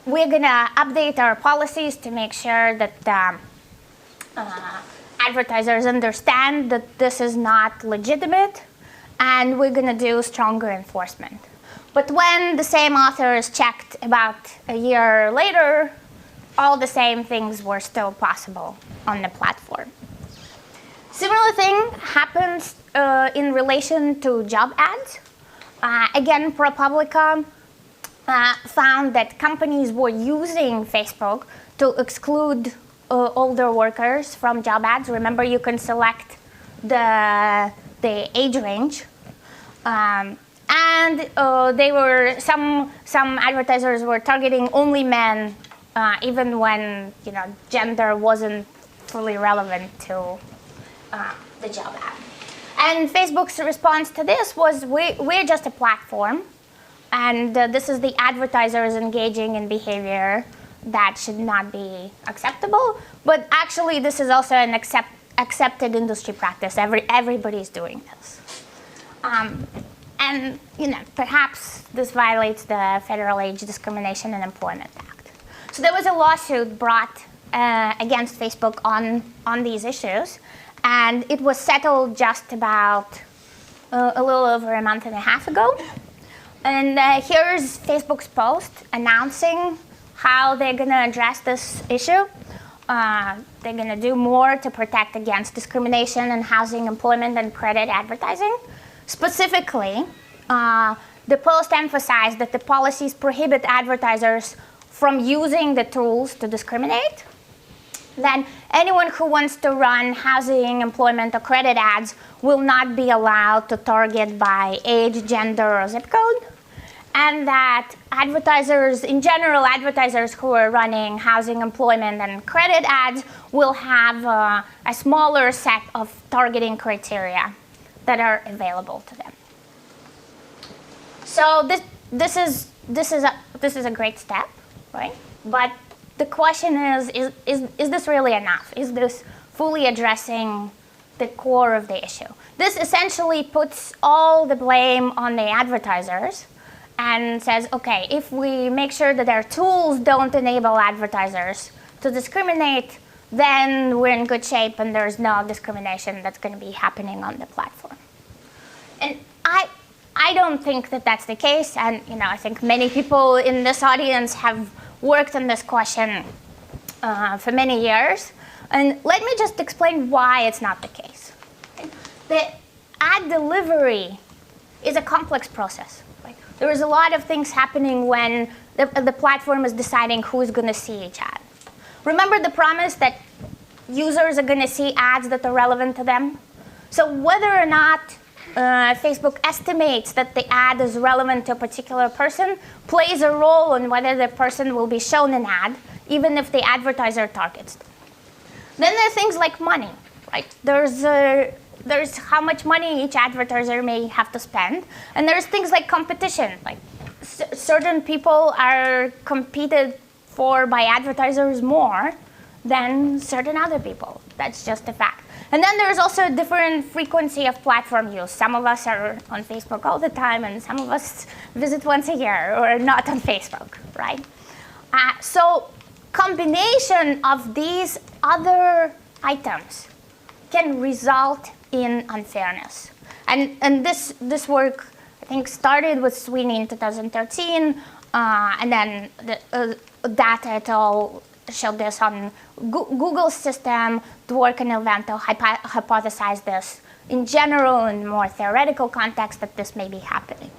we're gonna update our policies to make sure that advertisers understand that this is not legitimate, and we're going to do stronger enforcement. But when the same authors checked about a year later, all the same things were still possible on the platform. Similar thing happens in relation to job ads. Again, ProPublica found that companies were using Facebook to exclude older workers from job ads. Remember, you can select the age range, and they were some advertisers were targeting only men, even when gender wasn't fully relevant to the job ad. And Facebook's response to this was, we're just a platform, and this is the advertisers engaging in behavior that should not be acceptable. But actually, this is also an accepted industry practice. Everybody's doing this. And perhaps this violates the Federal Age Discrimination and Employment Act. So there was a lawsuit brought against Facebook on these issues, and it was settled just about a little over a month and a half ago. And here's Facebook's post announcing how they're going to address this issue. They're going to do more to protect against discrimination in housing, employment, and credit advertising. Specifically, the post emphasized that the policies prohibit advertisers from using the tools to discriminate. Then anyone who wants to run housing, employment, or credit ads will not be allowed to target by age, gender, or zip code. And that advertisers, in general, advertisers who are running housing, employment, and credit ads will have a smaller set of targeting criteria that are available to them. So this is a great step, right? But the question is this really enough? Is this fully addressing the core of the issue? This essentially puts all the blame on the advertisers and says, okay, if we make sure that our tools don't enable advertisers to discriminate, then we're in good shape and there's no discrimination that's going to be happening on the platform. And I don't think that that's the case, and I think many people in this audience have worked on this question for many years. And let me just explain why it's not the case. The ad delivery is a complex process. There is a lot of things happening when the platform is deciding who's going to see each ad. Remember the promise that users are going to see ads that are relevant to them? So whether or not Facebook estimates that the ad is relevant to a particular person plays a role in whether the person will be shown an ad, even if the advertiser targets them. Then there are things like money, right? There's how much money each advertiser may have to spend, and there's things like competition, like certain people are competed for by advertisers more than certain other people. That's just a fact. And then there's also a different frequency of platform use. Some of us are on Facebook all the time, and some of us visit once a year or not on Facebook, right? So combination of these other items can result in unfairness. And this work, I think, started with Sweeney in 2013, and then Data et al. Showed this on Google's system. Dwork and Elvento hypothesized this in general, in more theoretical context, that this may be happening.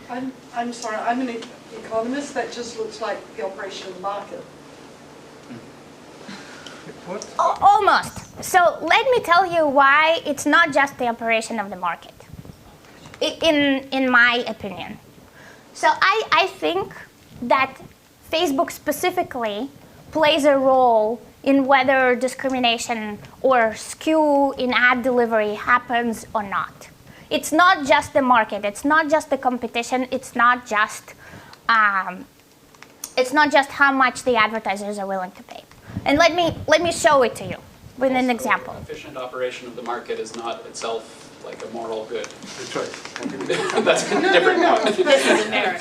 I'm sorry, I'm an economist. That just looks like the operation of the market. What? Almost. So let me tell you why it's not just the operation of the market, in my opinion. So I think that Facebook specifically plays a role in whether discrimination or skew in ad delivery happens or not. It's not just the market. It's not just the competition. It's not just how much the advertisers are willing to pay. And let me show it to you with an example. Efficient operation of the market is not itself like a moral good. Good choice. That's a different point. This is a merit.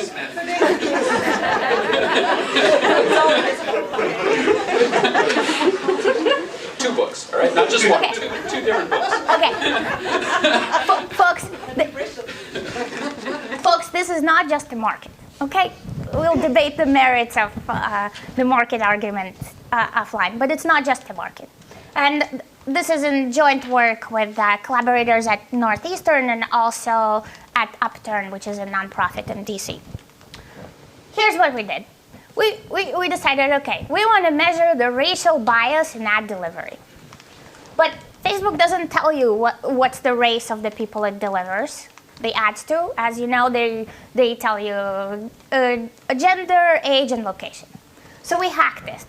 Two books, all right? Not just one. Okay. Two different books. Okay. Folks, this is not just the market, okay? We'll debate the merits of the market argument offline, but it's not just the market. And this is in joint work with collaborators at Northeastern and also at Upturn, which is a nonprofit in DC. Here's what we did. We decided, okay, we want to measure the racial bias in ad delivery. But Facebook doesn't tell you what's the race of the people it delivers the ads to. As you know, they tell you a gender, age, and location. So we hacked this.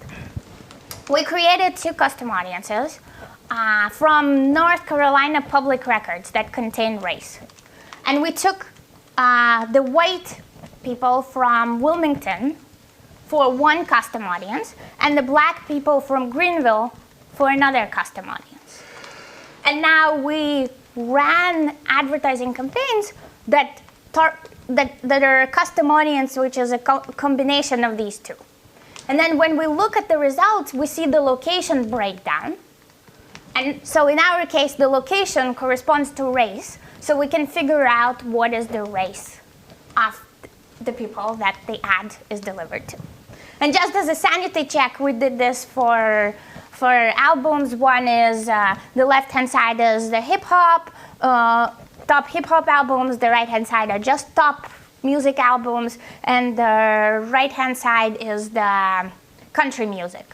We created 2 custom audiences from North Carolina public records that contain race. And we took the white people from Wilmington for one custom audience, and the black people from Greenville for another custom audience. And now we ran advertising campaigns that are a custom audience, which is a combination of these 2. And then when we look at the results, we see the location breakdown. And so in our case, the location corresponds to race, so we can figure out what is the race of the people that the ad is delivered to. And just as a sanity check, we did this for albums. One is the left-hand side is the hip-hop, top hip-hop albums. The right-hand side are just top music albums, and the right-hand side is the country music.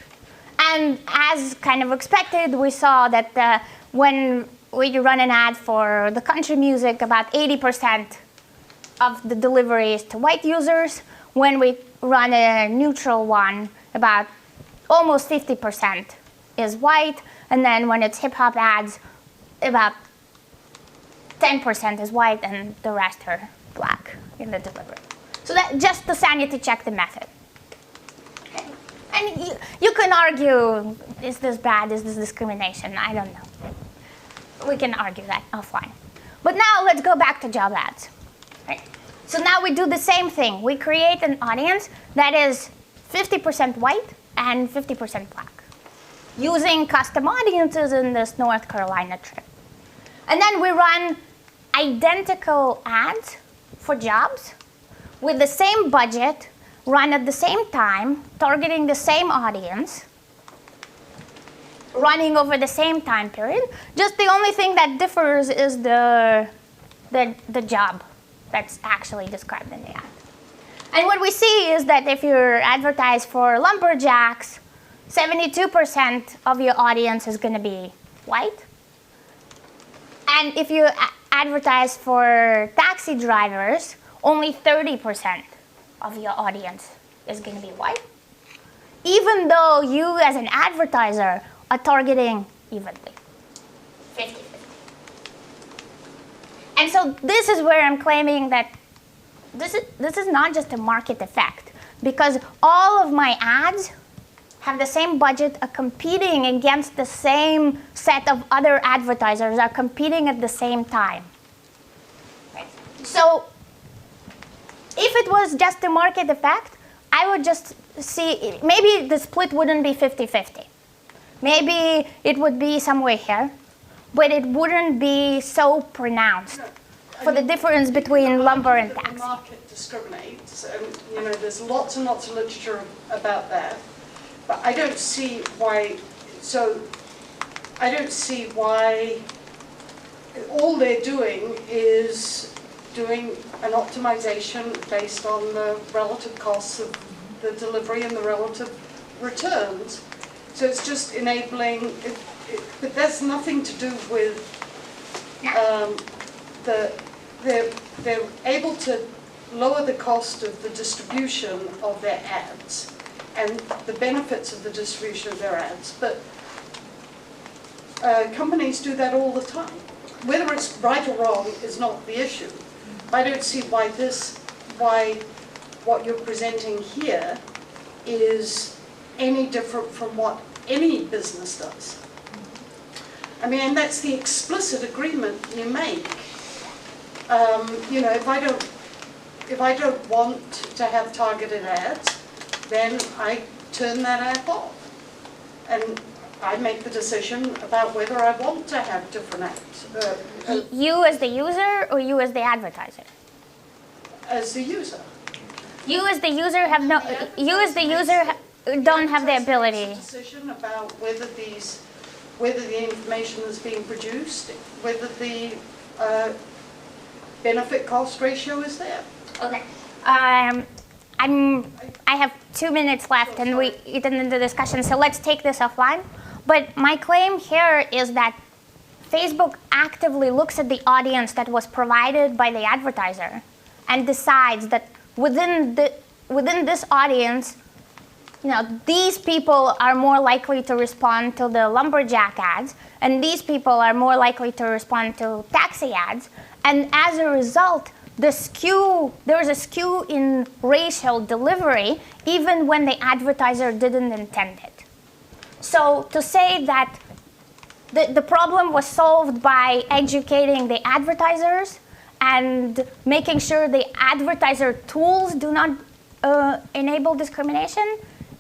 And as kind of expected, we saw that when we run an ad for the country music, about 80% of the delivery is to white users. When we run a neutral one, about almost 50% is white. And then when it's hip-hop ads, about 10% is white, and the rest are black in the delivery. So that just to sanity check the method. Okay. And you can argue, is this bad, is this discrimination? I don't know. We can argue that offline. But now let's go back to job ads. Right. So now we do the same thing. We create an audience that is 50% white and 50% black, using custom audiences in this North Carolina trip. And then we run identical ads for jobs with the same budget, run at the same time, targeting the same audience, running over the same time period. Just the only thing that differs is the job that's actually described in the ad. And what we see is that if you're advertised for lumberjacks, 72% of your audience is going to be white. And if you advertise for taxi drivers, only 30% of your audience is going to be white, even though you as an advertiser are targeting evenly, 50-50. And so this is where I'm claiming that this is not just a market effect, because all of my ads have the same budget, are competing against the same set of other advertisers, are competing at the same time. Right. So if it was just a market effect, I would just see, maybe the split wouldn't be 50-50. Maybe it would be somewhere here, but it wouldn't be so pronounced for the difference between lumber and taxi. The market discriminates, and there's lots and lots of literature about that. But I don't see why. So I don't see why. All they're doing is doing an optimization based on the relative costs of the delivery and the relative returns. So it's just enabling, but that's nothing to do with they're able to lower the cost of the distribution of their ads and the benefits of the distribution of their ads. But companies do that all the time. Whether it's right or wrong is not the issue. I don't see why what you're presenting here is any different from what any business does. I mean, and that's the explicit agreement you make. If I don't want to have targeted ads, then I turn that ad off, and I make the decision about whether I want to have different ads. You as the user, or you as the advertiser? As the user. You as the user have no. You as the user don't have the ability. Decision about whether the information is being produced, whether the benefit cost ratio is there. Okay. I have 2 minutes left, and we get into the discussion. So let's take this offline. But my claim here is that Facebook actively looks at the audience that was provided by the advertiser and decides that within this audience, these people are more likely to respond to the lumberjack ads, and these people are more likely to respond to taxi ads. And as a result, there is a skew in racial delivery, even when the advertiser didn't intend it. So to say that the problem was solved by educating the advertisers and making sure the advertiser tools do not enable discrimination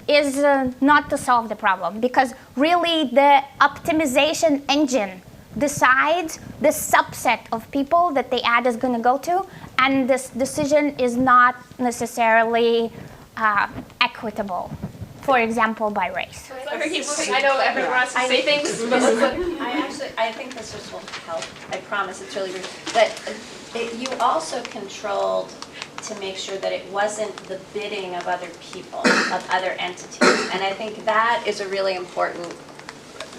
is not to solve the problem, because really the optimization engine decides the subset of people that the ad is going to go to, and this decision is not necessarily equitable, for example, by race. I know everyone wants to say things, but I think this will help. I promise, it's really brief. But you also controlled to make sure that it wasn't the bidding of other people, of other entities. And I think that is a really important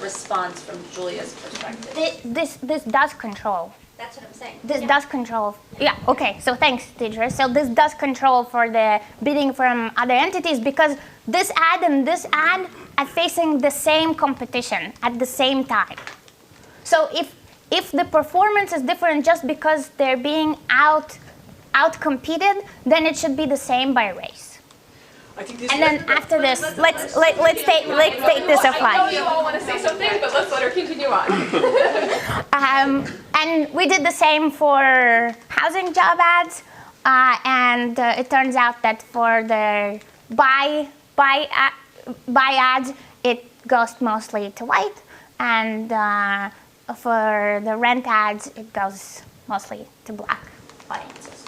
response from Julia's perspective. This does control. That's what I'm saying. This does control. Yeah, okay, so thanks, Deidre. So this does control for the bidding from other entities, because this ad and this ad are facing the same competition at the same time. So if the performance is different just because they're being out-competed, then it should be the same by race. And then after this, let's take this offline. I know you all want to say something, but let's let her continue on. And we did the same for housing job ads, and it turns out that for the buy ads, it goes mostly to white, and for the rent ads, it goes mostly to black audiences.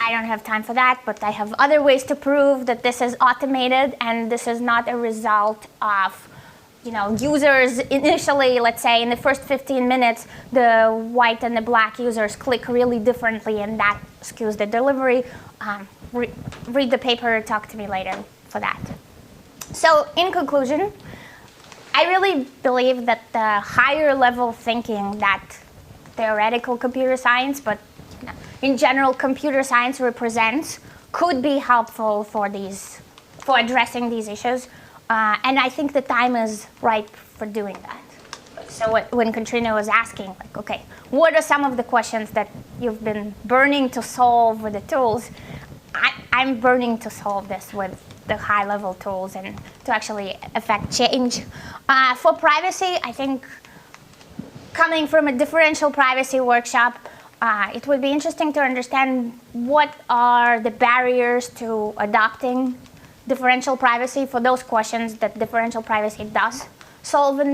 I don't have time for that, but I have other ways to prove that this is automated and this is not a result of, users initially, let's say in the first 15 minutes, the white and the black users click really differently, and that skews the delivery. Read the paper, talk to me later for that. So in conclusion, I really believe that the higher level thinking that theoretical computer science, but in general computer science represents, could be helpful for addressing these issues. And I think the time is ripe for doing that. So when Katrina was asking, like, okay, what are some of the questions that you've been burning to solve with the tools? I'm burning to solve this with the high-level tools and to actually affect change. For privacy, I think coming from a differential privacy workshop, it would be interesting to understand what are the barriers to adopting differential privacy for those questions that differential privacy does solve in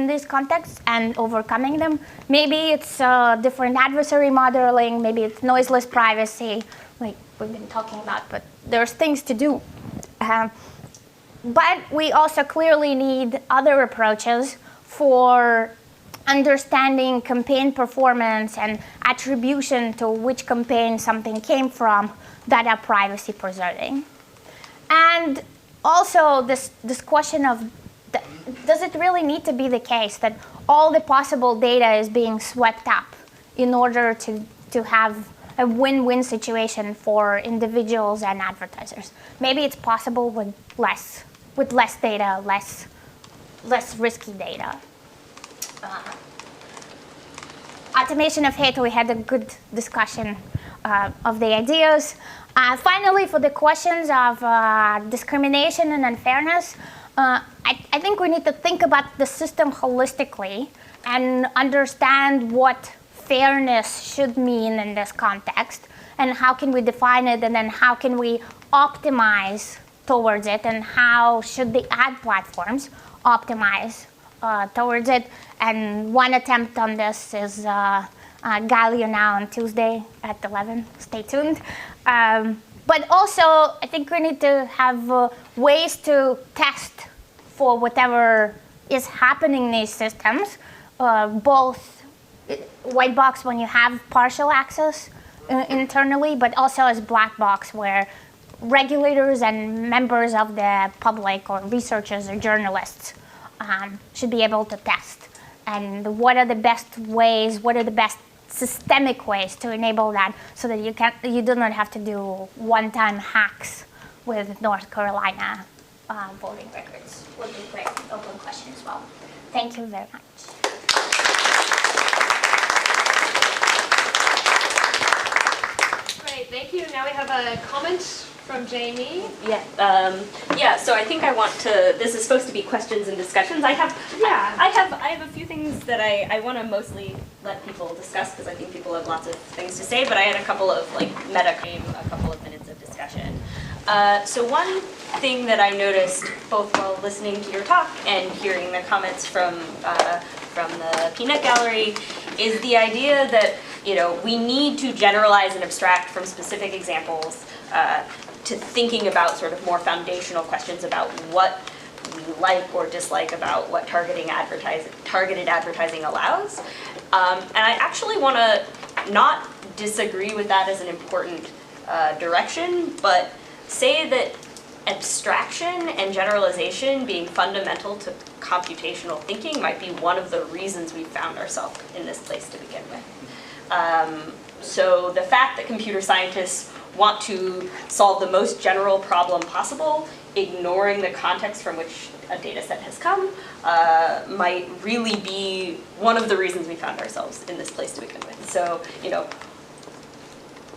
these contexts and overcoming them. Maybe it's different adversary modeling, maybe it's noiseless privacy, like we've been talking about, but there's things to do. But we also clearly need other approaches for understanding campaign performance and attribution to which campaign something came from that are privacy preserving. And also this question of, does it really need to be the case that all the possible data is being swept up in order to have a win-win situation for individuals and advertisers? Maybe it's possible with less data, less risky data. Automation of hate, we had a good discussion of the ideas. Finally, for the questions of discrimination and unfairness, I think we need to think about the system holistically and understand what fairness should mean in this context, and how can we define it, and then how can we optimize towards it, and how should the ad platforms optimize towards it. And one attempt on this is Galileo Now on Tuesday at 11. Stay tuned. But also, I think we need to have ways to test for whatever is happening in these systems, both white box when you have partial access internally, but also as black box where regulators and members of the public or researchers or journalists should be able to test. And what are the best ways, what are the best systemic ways to enable that so that you do not have to do one-time hacks with North Carolina voting records? Would be great. Open question as well. Thank you very much. Great, thank you. Now we have a comment from Jamie. Yeah, so I think I want to, this is supposed to be questions and discussions. I have a few things that I want to mostly let people discuss because I think people have lots of things to say, but I had a couple of a couple of minutes of discussion. So one thing that I noticed both while listening to your talk and hearing the comments from the peanut gallery is the idea that, you know, we need to generalize and abstract from specific examples to thinking about sort of more foundational questions about what we like or dislike about what targeted advertising allows. And I actually want to not disagree with that as an important direction, but say that abstraction and generalization being fundamental to computational thinking might be one of the reasons we found ourselves in this place to begin with. So the fact that computer scientists want to solve the most general problem possible, ignoring the context from which a data set has come, might really be one of the reasons we found ourselves in this place to begin with. So, you know,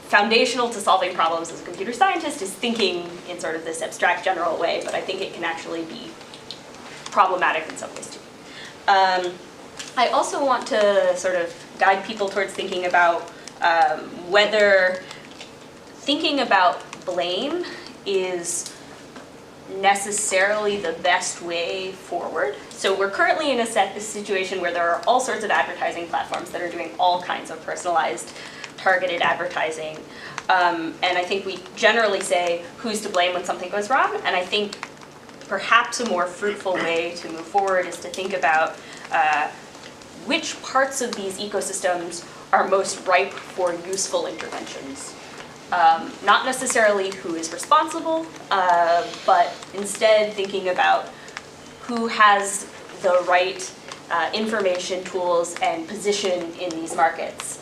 foundational to solving problems as a computer scientist is thinking in sort of this abstract general way, but I think it can actually be problematic in some ways too. I also want to sort of guide people towards thinking about whether thinking about blame is necessarily the best way forward. So we're currently in a situation where there are all sorts of advertising platforms that are doing all kinds of personalized, targeted advertising. And I think we generally say, who's to blame when something goes wrong? And I think perhaps a more fruitful way to move forward is to think about which parts of these ecosystems are most ripe for useful interventions. Not necessarily who is responsible, but instead thinking about who has the right information, tools, and position in these markets.